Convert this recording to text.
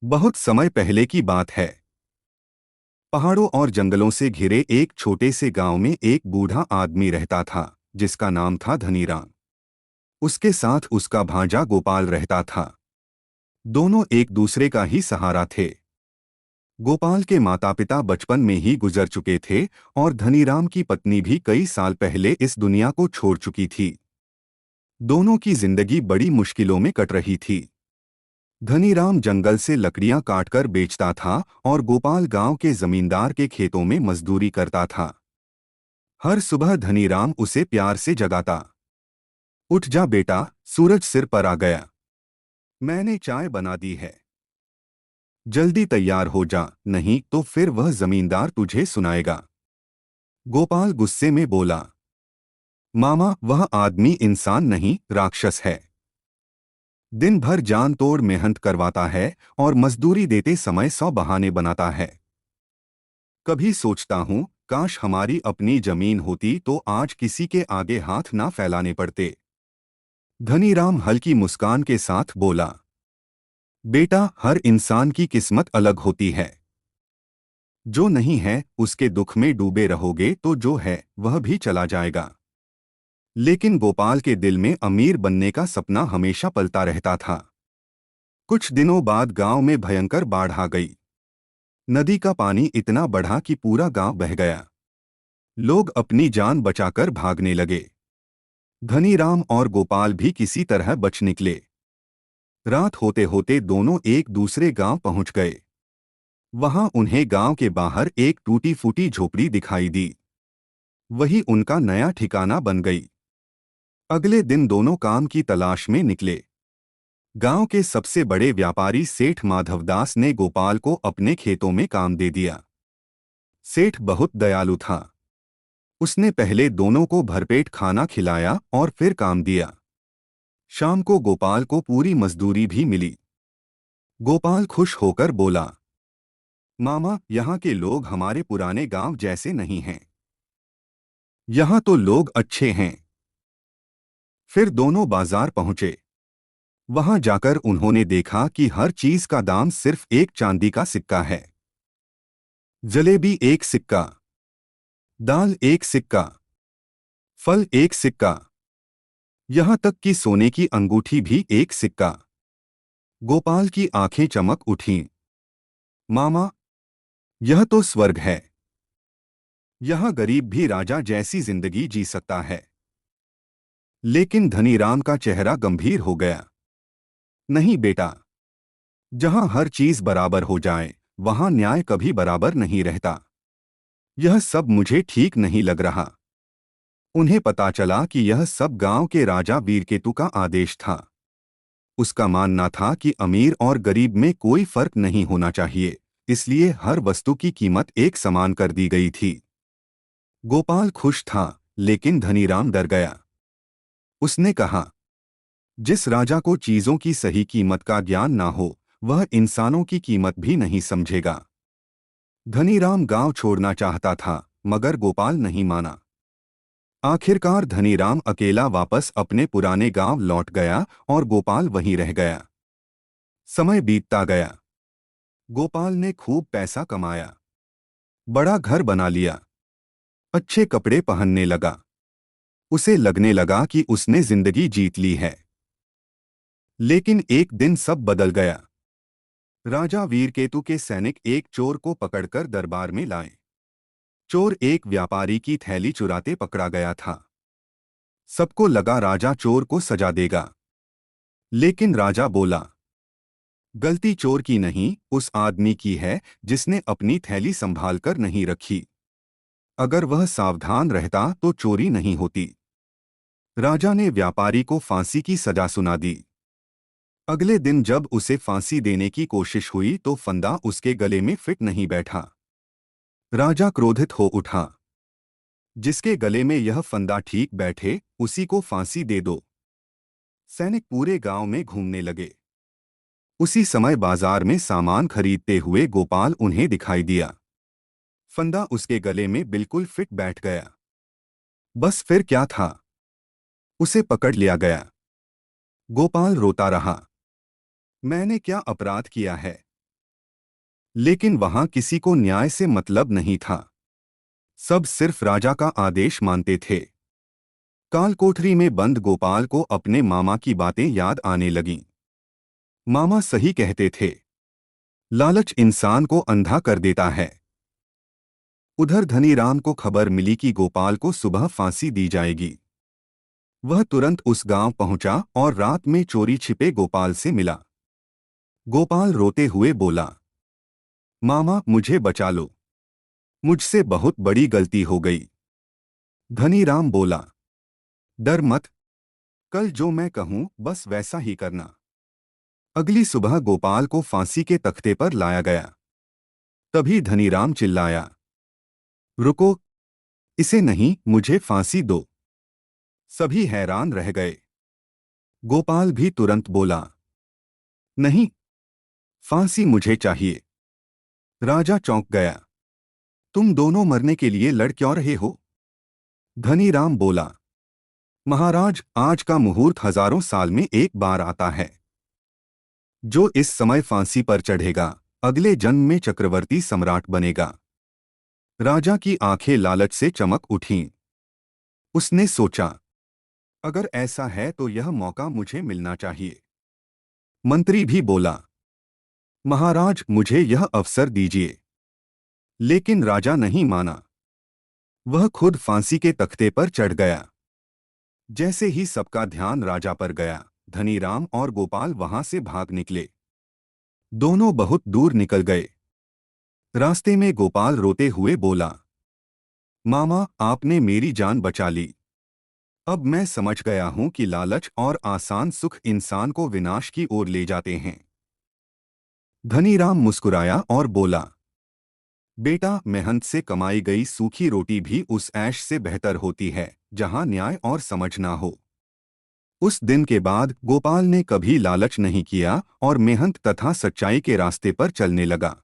बहुत समय पहले की बात है। पहाड़ों और जंगलों से घिरे एक छोटे से गांव में एक बूढ़ा आदमी रहता था, जिसका नाम था धनीराम। उसके साथ उसका भांजा गोपाल रहता था। दोनों एक दूसरे का ही सहारा थे। गोपाल के माता पिता बचपन में ही गुजर चुके थे और धनीराम की पत्नी भी कई साल पहले इस दुनिया को छोड़ चुकी थी। दोनों की जिंदगी बड़ी मुश्किलों में कट रही थी। धनीराम जंगल से लकड़ियां काटकर बेचता था और गोपाल गांव के जमींदार के खेतों में मजदूरी करता था। हर सुबह धनीराम उसे प्यार से जगाता। उठ जा बेटा, सूरज सिर पर आ गया। मैंने चाय बना दी है। जल्दी तैयार हो जा, नहीं तो फिर वह जमींदार तुझे सुनाएगा। गोपाल गुस्से में बोला, मामा, वह आदमी इंसान नहीं, राक्षस है। दिन भर जान तोड़ मेहनत करवाता है और मजदूरी देते समय 100 बहाने बनाता है। कभी सोचता हूँ, काश हमारी अपनी जमीन होती तो आज किसी के आगे हाथ ना फैलाने पड़ते। धनीराम हल्की मुस्कान के साथ बोला, बेटा, हर इंसान की किस्मत अलग होती है। जो नहीं है उसके दुख में डूबे रहोगे तो जो है वह भी चला जाएगा। लेकिन गोपाल के दिल में अमीर बनने का सपना हमेशा पलता रहता था। कुछ दिनों बाद गांव में भयंकर बाढ़ आ गई। नदी का पानी इतना बढ़ा कि पूरा गांव बह गया। लोग अपनी जान बचाकर भागने लगे। धनीराम और गोपाल भी किसी तरह बच निकले। रात होते होते दोनों एक दूसरे गांव पहुंच गए। वहां उन्हें गांव के बाहर एक टूटी फूटी झोपड़ी दिखाई दी। वही उनका नया ठिकाना बन गई। अगले दिन दोनों काम की तलाश में निकले। गांव के सबसे बड़े व्यापारी सेठ माधवदास ने गोपाल को अपने खेतों में काम दे दिया। सेठ बहुत दयालु था। उसने पहले दोनों को भरपेट खाना खिलाया और फिर काम दिया। शाम को गोपाल को पूरी मजदूरी भी मिली। गोपाल खुश होकर बोला, मामा, यहाँ के लोग हमारे पुराने गांव जैसे नहीं हैं। यहाँ तो लोग अच्छे हैं। फिर दोनों बाजार पहुंचे। वहां जाकर उन्होंने देखा कि हर चीज का दाम सिर्फ एक चांदी का सिक्का है। जलेबी एक सिक्का, दाल एक सिक्का, फल एक सिक्का, यहाँ तक कि सोने की अंगूठी भी एक सिक्का। गोपाल की आंखें चमक उठीं। मामा, यह तो स्वर्ग है। यहाँ गरीब भी राजा जैसी जिंदगी जी सकता है। लेकिन धनीराम का चेहरा गंभीर हो गया। नहीं बेटा, जहाँ हर चीज बराबर हो जाए वहाँ न्याय कभी बराबर नहीं रहता। यह सब मुझे ठीक नहीं लग रहा। उन्हें पता चला कि यह सब गांव के राजा वीरकेतु का आदेश था। उसका मानना था कि अमीर और गरीब में कोई फर्क नहीं होना चाहिए, इसलिए हर वस्तु की कीमत एक समान कर दी गई थी। गोपाल खुश था, लेकिन धनीराम डर गया। उसने कहा, जिस राजा को चीजों की सही कीमत का ज्ञान ना हो, वह इंसानों की कीमत भी नहीं समझेगा। धनीराम गांव छोड़ना चाहता था, मगर गोपाल नहीं माना। आखिरकार धनीराम अकेला वापस अपने पुराने गांव लौट गया और गोपाल वहीं रह गया। समय बीतता गया। गोपाल ने खूब पैसा कमाया, बड़ा घर बना लिया, अच्छे कपड़े पहनने लगा। उसे लगने लगा कि उसने जिंदगी जीत ली है। लेकिन एक दिन सब बदल गया। राजा वीरकेतु के सैनिक एक चोर को पकड़कर दरबार में लाए। चोर एक व्यापारी की थैली चुराते पकड़ा गया था। सबको लगा राजा चोर को सजा देगा। लेकिन राजा बोला, गलती चोर की नहीं, उस आदमी की है जिसने अपनी थैली संभालकर नहीं रखी। अगर वह सावधान रहता तो चोरी नहीं होती। राजा ने व्यापारी को फांसी की सजा सुना दी। अगले दिन जब उसे फांसी देने की कोशिश हुई तो फंदा उसके गले में फिट नहीं बैठा। राजा क्रोधित हो उठा, जिसके गले में यह फंदा ठीक बैठे उसी को फांसी दे दो। सैनिक पूरे गांव में घूमने लगे। उसी समय बाजार में सामान खरीदते हुए गोपाल उन्हें दिखाई दिया। फंदा उसके गले में बिल्कुल फिट बैठ गया। बस फिर क्या था, उसे पकड़ लिया गया। गोपाल रोता रहा, मैंने क्या अपराध किया है? लेकिन वहां किसी को न्याय से मतलब नहीं था। सब सिर्फ राजा का आदेश मानते थे। काल कोठरी में बंद गोपाल को अपने मामा की बातें याद आने लगीं। मामा सही कहते थे, लालच इंसान को अंधा कर देता है। उधर धनीराम को खबर मिली कि गोपाल को सुबह फांसी दी जाएगी। वह तुरंत उस गांव पहुंचा और रात में चोरी छिपे गोपाल से मिला। गोपाल रोते हुए बोला, मामा मुझे बचा लो, मुझसे बहुत बड़ी गलती हो गई। धनीराम बोला, डर मत, कल जो मैं कहूं बस वैसा ही करना। अगली सुबह गोपाल को फांसी के तख्ते पर लाया गया। तभी धनीराम चिल्लाया, रुको, इसे नहीं, मुझे फांसी दो। सभी हैरान रह गए। गोपाल भी तुरंत बोला, नहीं, फांसी मुझे चाहिए। राजा चौंक गया, तुम दोनों मरने के लिए लड़ क्यों रहे हो? धनीराम बोला, महाराज, आज का मुहूर्त हजारों साल में एक बार आता है। जो इस समय फांसी पर चढ़ेगा, अगले जन्म में चक्रवर्ती सम्राट बनेगा। राजा की आंखें लालच से चमक उठीं। उसने सोचा, अगर ऐसा है तो यह मौका मुझे मिलना चाहिए। मंत्री भी बोला, महाराज मुझे यह अवसर दीजिए। लेकिन राजा नहीं माना। वह खुद फांसी के तख्ते पर चढ़ गया। जैसे ही सबका ध्यान राजा पर गया, धनीराम और गोपाल वहां से भाग निकले। दोनों बहुत दूर निकल गए। रास्ते में गोपाल रोते हुए बोला, मामा आपने मेरी जान बचा ली। अब मैं समझ गया हूं कि लालच और आसान सुख इंसान को विनाश की ओर ले जाते हैं। धनीराम मुस्कुराया और बोला, बेटा, मेहनत से कमाई गई सूखी रोटी भी उस ऐश से बेहतर होती है जहां न्याय और समझ ना हो। उस दिन के बाद गोपाल ने कभी लालच नहीं किया और मेहनत तथा सच्चाई के रास्ते पर चलने लगा।